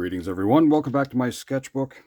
Greetings everyone, welcome back to my sketchbook.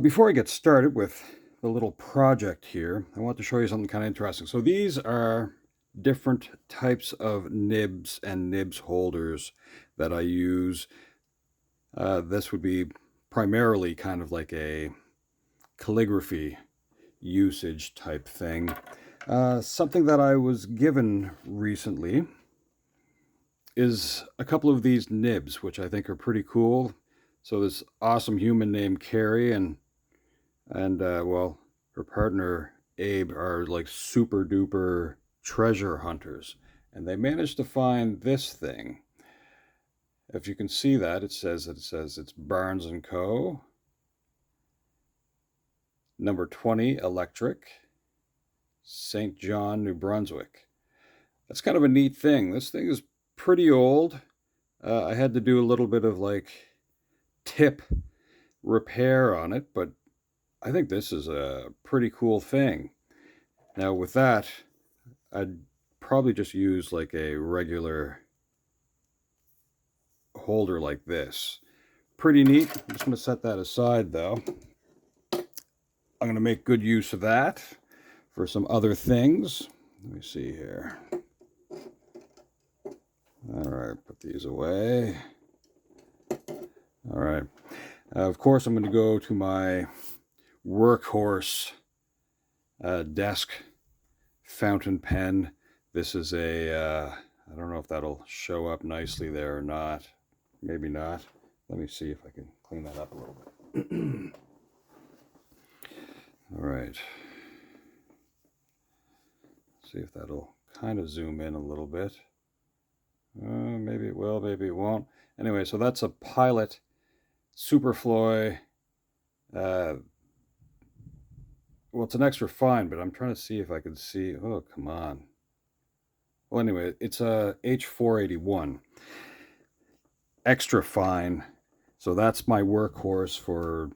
Before I get started with the little project here, I want to show you something kind of interesting. So these are different types of nibs and nibs holders that I use. This would be primarily kind of like a calligraphy usage type thing. Something that I was given recently is a couple of these nibs, which I think are pretty cool. So this awesome human named Carrie and well, her partner Abe are like super duper treasure hunters, and they managed to find this thing. If you can see that, it says it's Barnes and Co. Number 20 Electric, St. John, New Brunswick. That's kind of a neat thing. This thing is pretty old. I had to do a little bit of like tip repair on it, but I think this is a pretty cool thing. Now with that, I'd probably just use like a regular holder like this. Pretty neat. I'm just going to set that aside though. I'm going to make good use of that for some other things. Let me see here. All right, put these away. All right. Of course, I'm going to go to my workhorse desk fountain pen. This is a, I don't know if that'll show up nicely there or not. Maybe not. Let me see if I can clean that up a little bit. All right. See if that'll kind of zoom in a little bit. Maybe it will, maybe it won't. Anyway, so that's a Pilot Superfloy. Well, it's an extra fine, but I'm trying to see if I can see. Oh, come on. Well, anyway, it's a H481. Extra fine. So that's my workhorse for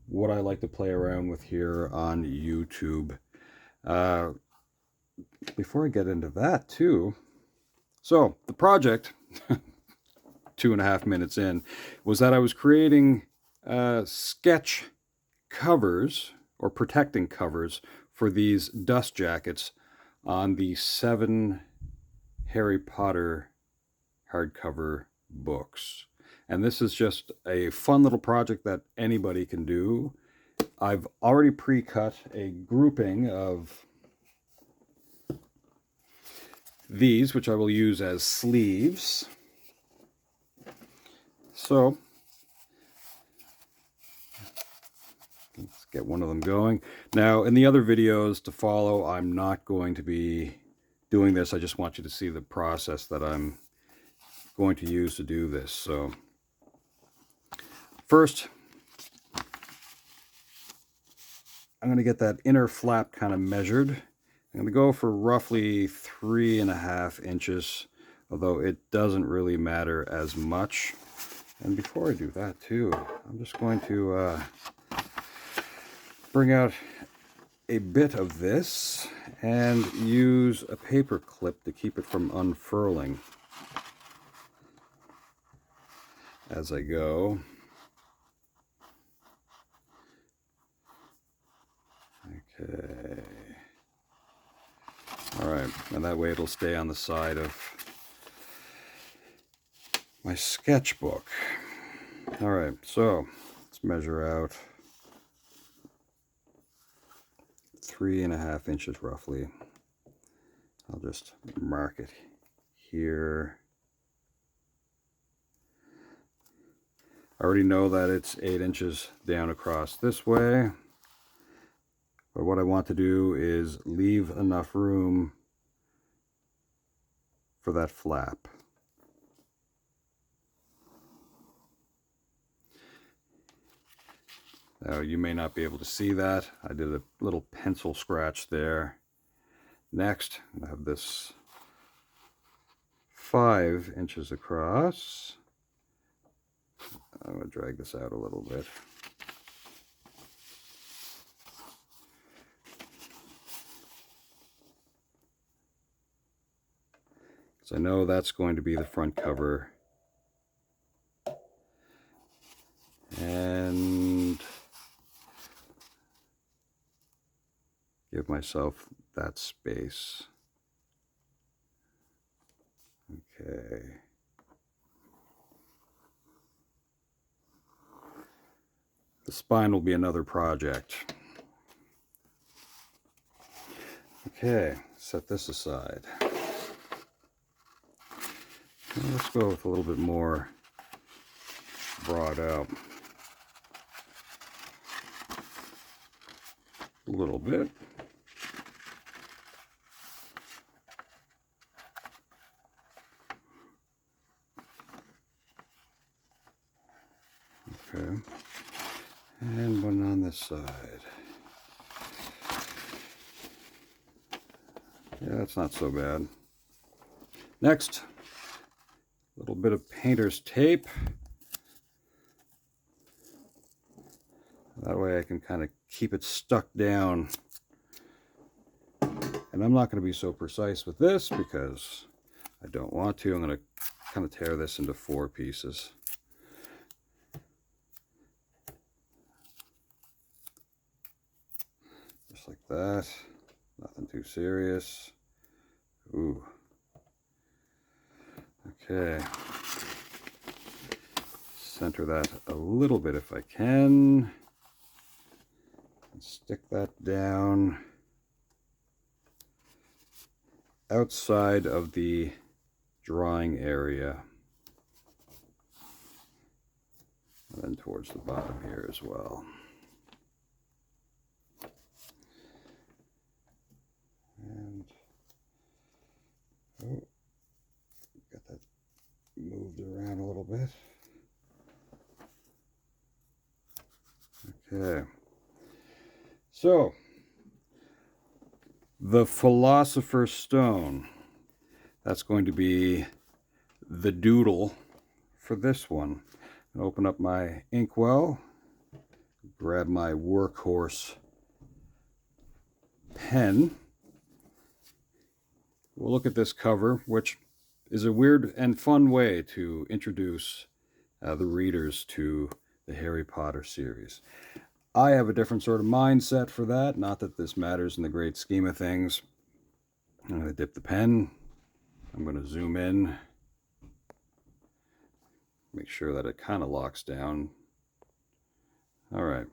what I like to play around with here on YouTube. Before I get into that too, so the project, 2.5 minutes in, was that I was creating sketch covers or protecting covers for these dust jackets on the 7 Harry Potter hardcover books. And this is just a fun little project that anybody can do. I've already pre-cut a grouping of these, which I will use as sleeves. So let's get one of them going. Now, in the other videos to follow, I'm not going to be doing this. I just want you to see the process that I'm going to use to do this. So first, I'm going to get that inner flap kind of measured. I'm going to go for roughly 3.5 inches, although it doesn't really matter as much. And before I do that too, I'm just going to bring out a bit of this and use a paper clip to keep it from unfurling as I go. Okay. All right, and that way it'll stay on the side of my sketchbook. All right, so let's measure out 3.5 inches roughly. I'll just mark it here. I already know that it's 8 inches down across this way. But what I want to do is leave enough room for that flap. Now, you may not be able to see that. I did a little pencil scratch there. Next, I have this 5 inches across. I'm going to drag this out a little bit. So I know that's going to be the front cover give myself that space. Okay. The spine will be another project. Okay, set this aside. Let's go with a little bit more broad out. A little bit. Okay. And one on this side. Yeah, that's not so bad. Next, a little bit of painter's tape. That way I can kind of keep it stuck down. And I'm not going to be so precise with this because I don't want to. I'm going to kind of tear this into 4 pieces. Just like that. Nothing too serious. Ooh. Okay. Center that a little bit if I can. And stick that down outside of the drawing area. And then towards the bottom here as well. And oh, got that moved around a little bit. Okay. So, the Philosopher's Stone. That's going to be the doodle for this one. And open up my inkwell, grab my workhorse pen. We'll look at this cover, which is a weird and fun way to introduce the readers to the Harry Potter series. I have a different sort of mindset for that. Not that this matters in the great scheme of things. I'm going to dip the pen. I'm going to zoom in. Make sure that it kind of locks down. All right.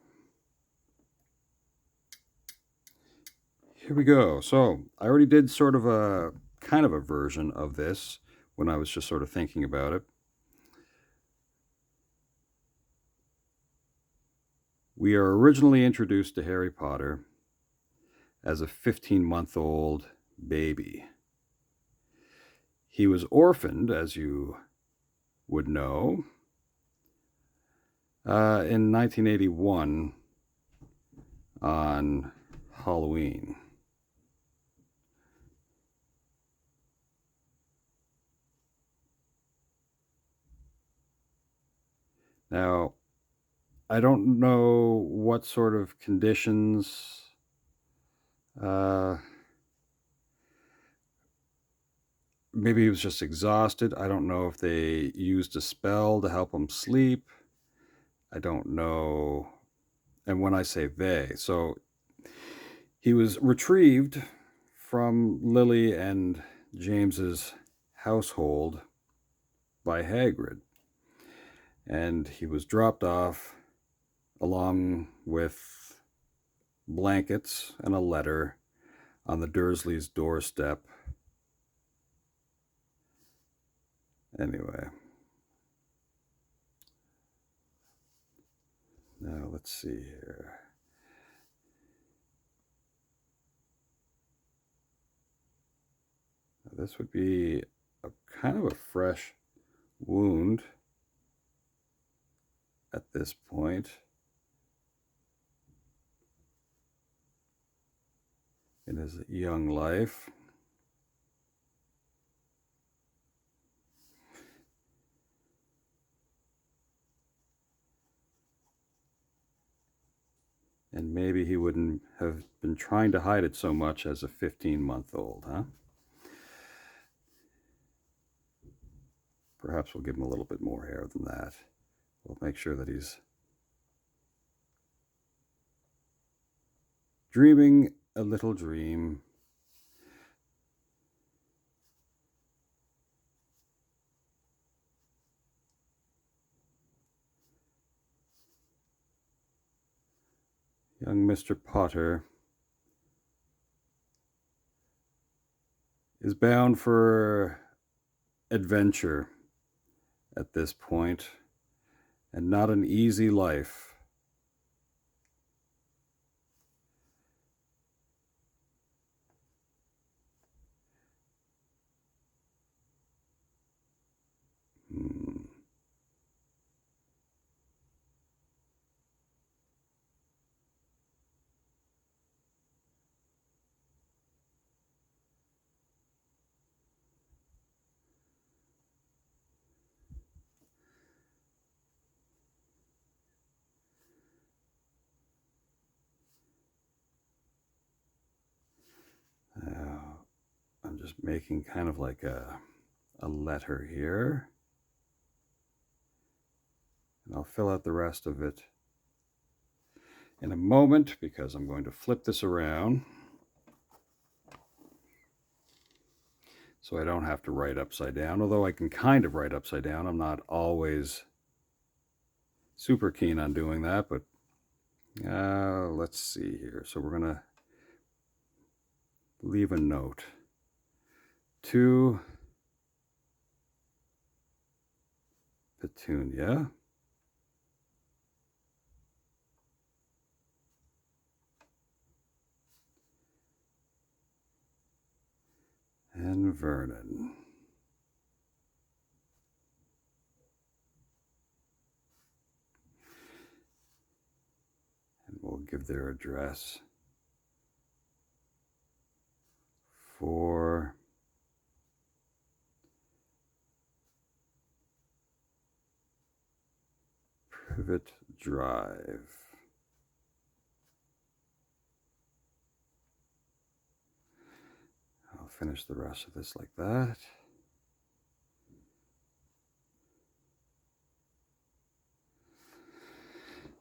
Here we go. So I already did sort of a kind of a version of this when I was just sort of thinking about it. We are originally introduced to Harry Potter as a 15-month-old baby. He was orphaned, as you would know, in 1981 on Halloween. Now, I don't know what sort of conditions maybe he was just exhausted. I don't know if they used a spell to help him sleep. I don't know. And when I say they, so he was retrieved from Lily and James's household by Hagrid. And he was dropped off along with blankets and a letter on the Dursleys' doorstep. Anyway. Now let's see here. Now, this would be a kind of a fresh wound at this point. In his young life. And maybe he wouldn't have been trying to hide it so much as a 15-month-old, huh? Perhaps we'll give him a little bit more hair than that. We'll make sure that he's dreaming a little dream. Young Mr. Potter is bound for adventure at this point, and not an easy life. Hmm. I'm just making kind of like a letter here. And I'll fill out the rest of it in a moment because I'm going to flip this around so I don't have to write upside down. Although I can kind of write upside down. I'm not always super keen on doing that, but let's see here. So we're going to leave a note. To Petunia. And Vernon. And we'll give their address for Privet Drive. I'll finish the rest of this like that.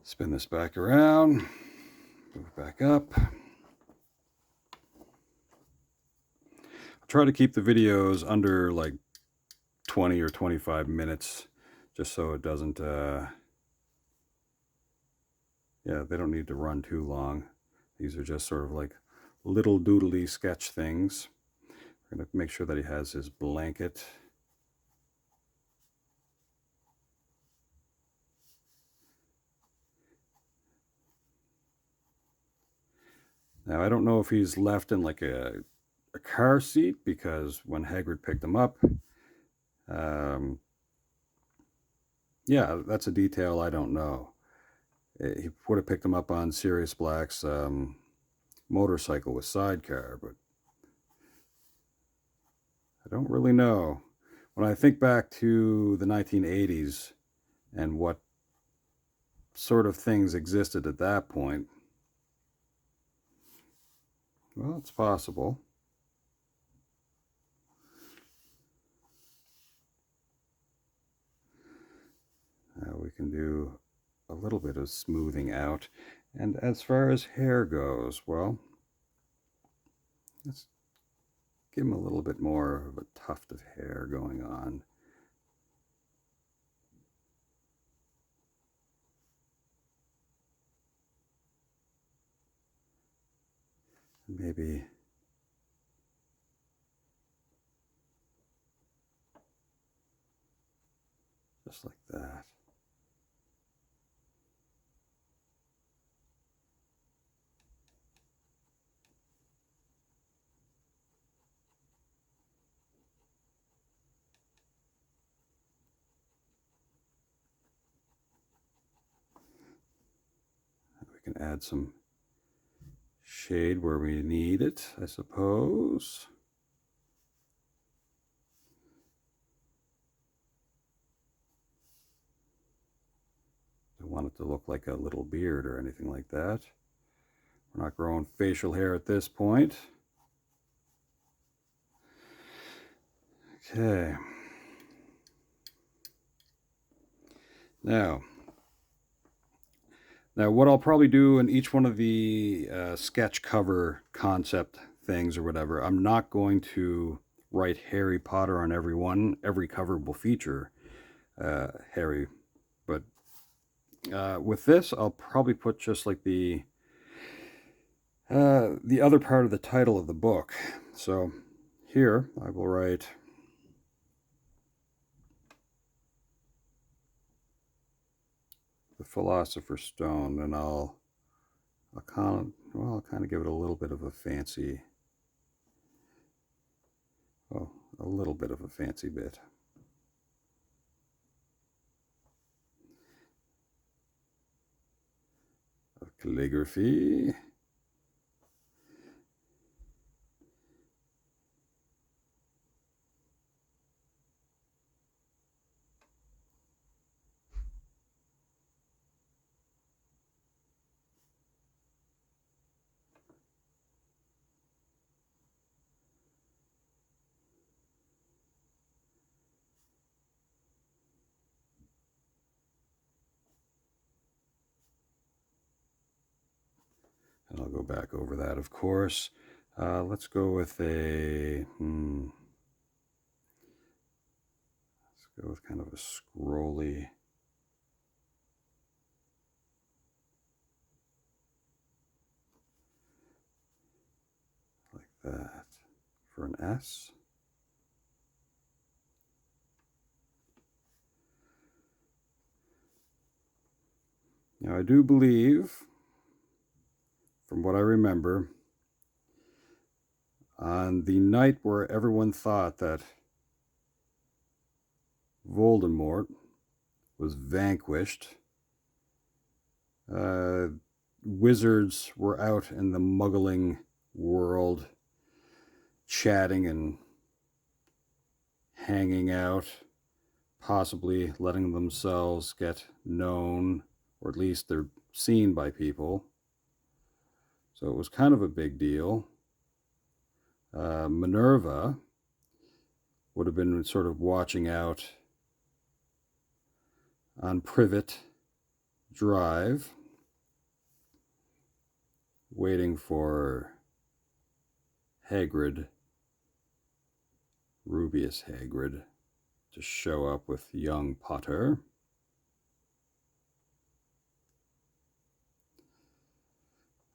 Spin this back around, move back up. I'll try to keep the videos under like 20 or 25 minutes, just so it doesn't, yeah, they don't need to run too long. These are just sort of like little doodly sketch things. We're going to make sure that he has his blanket. Now, I don't know if he's left in like a car seat, because when Hagrid picked him up, yeah, that's a detail I don't know. He would have picked him up on Sirius Black's motorcycle with sidecar, but I don't really know. When I think back to the 1980s and what sort of things existed at that point, well, it's possible. We can do a little bit of smoothing out. And as far as hair goes, well, let's give him a little bit more of a tuft of hair going on. Maybe just like that. We can add some shade where we need it, I suppose. Don't want it to look like a little beard or anything like that. We're not growing facial hair at this point. Okay. Now, Now, what I'll probably do in each one of the sketch cover concept things or whatever, I'm not going to write Harry Potter on every one. Every cover will feature Harry. But with this, I'll probably put just like the other part of the title of the book. So here I will write the Philosopher's Stone, and I'll kind of give it a little bit of a fancy, a little bit of a fancy bit. Of calligraphy. And I'll go back over that, of course. Let's go with let's go with kind of a scrolly. Like that for an S. Now, I do believe, from what I remember, on the night where everyone thought that Voldemort was vanquished, wizards were out in the muggling world chatting and hanging out, possibly letting themselves get known, or at least they're seen by people. So it was kind of a big deal. Minerva would have been sort of watching out on Privet Drive, waiting for Hagrid, Rubeus Hagrid, to show up with young Potter.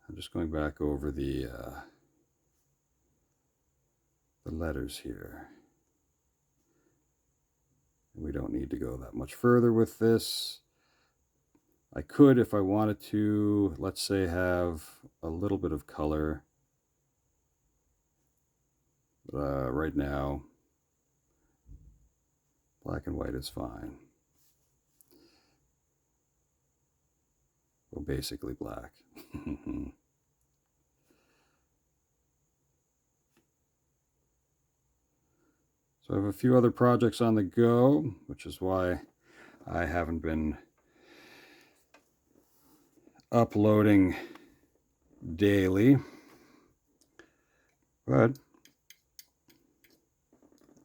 I'm just going back over the letters here. We don't need to go that much further with this. I could, if I wanted to, let's say, have a little bit of color. But right now, black and white is fine. Well, basically black. So I have a few other projects on the go, which is why I haven't been uploading daily. But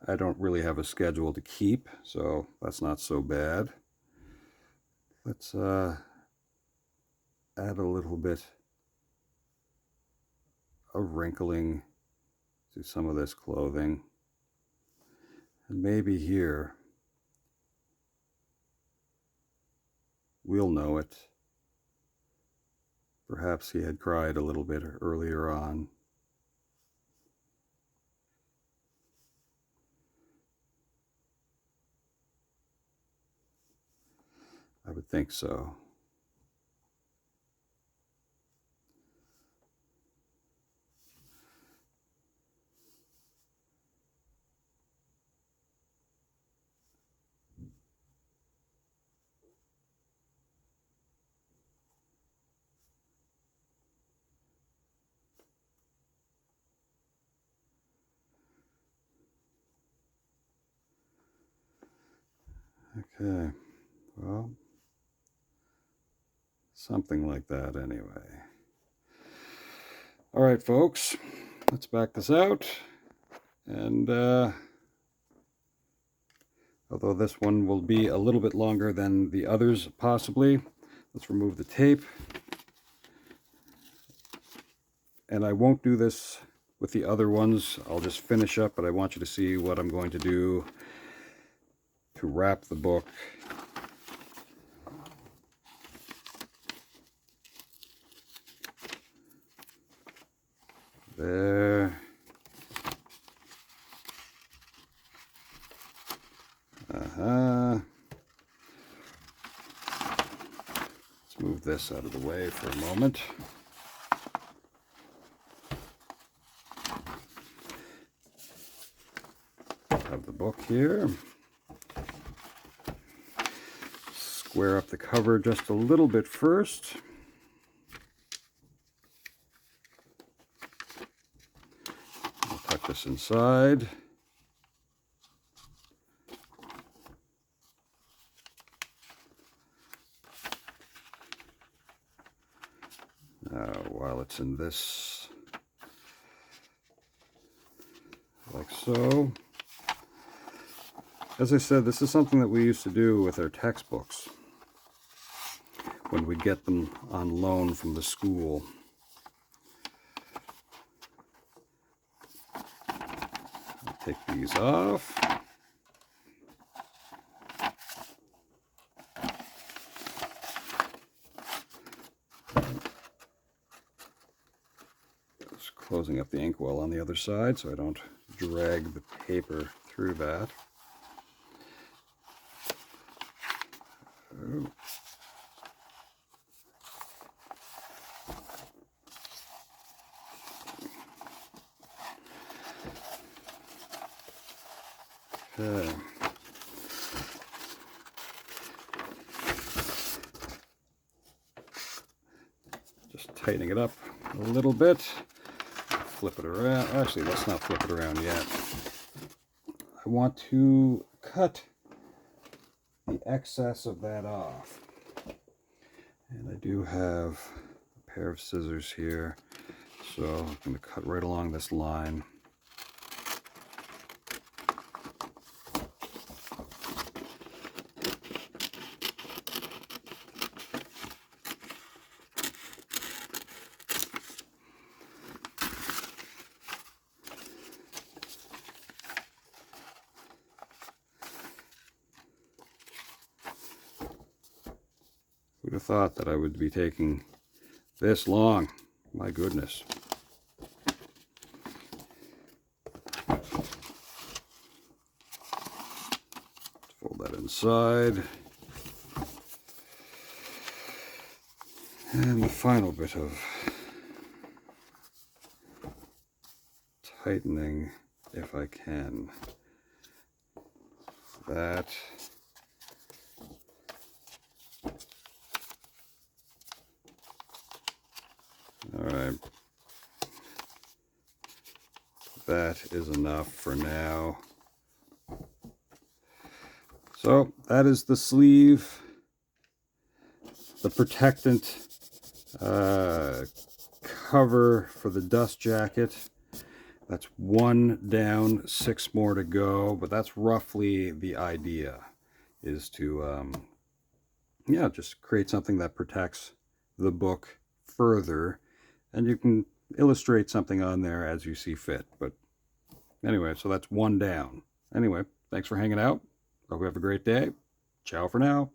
I don't really have a schedule to keep, so that's not so bad. Let's add a little bit of wrinkling to some of this clothing. And maybe here, we'll know it. Perhaps he had cried a little bit earlier on. I would think so. Okay, well, something like that anyway. All right, folks, let's back this out. And although this one will be a little bit longer than the others, possibly, Let's remove the tape. And I won't do this with the other ones. I'll just finish up, but I want you to see what I'm going to do to wrap the book. There. Let's move this out of the way for a moment. Have the book here. Square up the cover just a little bit first. I'll tuck this inside. While it's in this, like so. As I said, this is something that we used to do with our textbooks when we'd get them on loan from the school. I'll take these off. Just closing up the inkwell on the other side so I don't drag the paper through that. Okay. Just tightening it up a little bit. Flip it around. Actually, let's not flip it around yet. I want to cut the excess of that off. And I do have a pair of scissors here. So I'm going to cut right along this line. Who'd have thought that I would be taking this long? My goodness. Fold that inside. And the final bit of tightening, if I can. That. All right. That is enough for now. So that is the sleeve, the protectant cover for the dust jacket. That's one down, 6 more to go, but that's roughly the idea, is to yeah, just create something that protects the book further, and you can illustrate something on there as you see fit. But anyway, so that's one down. Anyway, thanks for hanging out. Hope you have a great day. Ciao for now.